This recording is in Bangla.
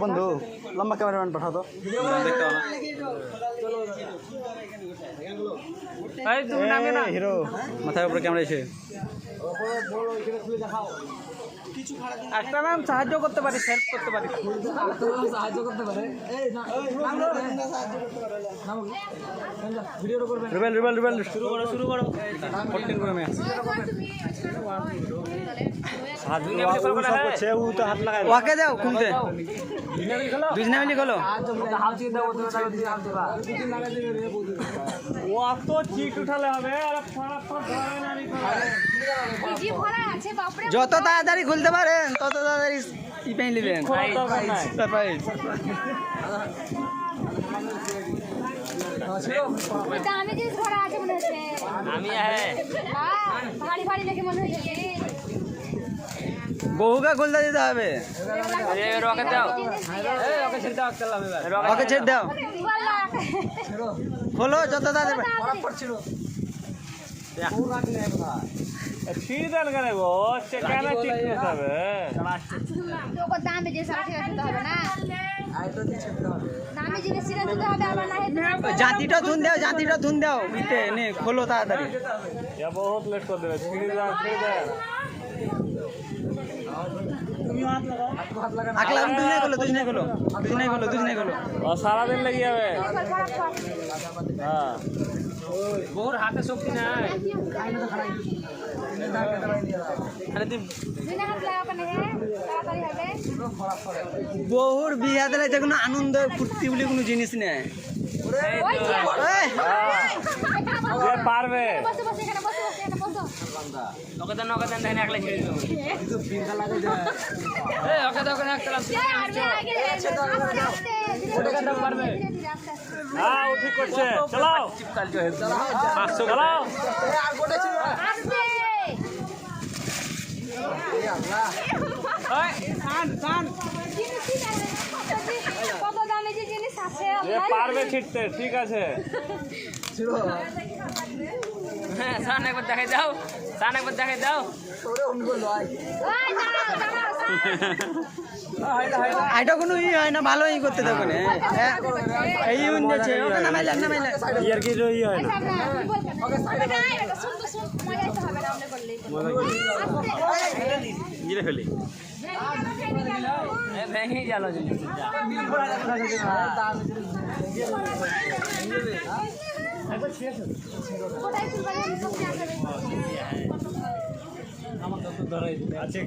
বন্ধু লম্বা ক্যামেরাম্যান পাঠাও তো হিরো মাথার উপরে ক্যামেরা এসে একটা নাম সাহায্য করতে পারি, হেল্প করতে পারি, সাহায্য করতে পারে। রুবেল রুবেল রুবেল শুরু করো ওকে দাও খুলতে দুজনে মিলি খোলো। অত চিট উঠালে হবে, যত তাড়াতাড়ি খুলতে পারেন তত তাড়াতাড়ি পেয়ে নেবেন। বহুকে খুলতে দিতে হবে। ওকে ছেড়ে দাও, খোলো যত তাড়াতাড়ি। জাতিটা ধুন দাও, জাতিটা ধুন দাও, নে খোলো তাড়াতাড়ি। বহুত লেট করে দেবে। সারাদিন লেগে যাবে। বহুর হাতে শক্তি নাই। বহুর বিয়া দিলে যে কোনো আনন্দ ফুর্তি বলে কোনো জিনিস নেই। পারবে ঠিক করছে। চালাও চালাও। পারবে ছিটতে, ঠিক আছে। হ্যাঁ সান একবার দেখাই দাও, সান একবার দেখাই দাও। এটা কোনো ই হয় না, ভালো ই করতে দেবো না। এই উন্নছে ওকে নামাইলে নামাইলে ইয়ার কি ই হয় না। গিরে ফেলি ভেঙে গেল। আমার তো ধরাই আছে।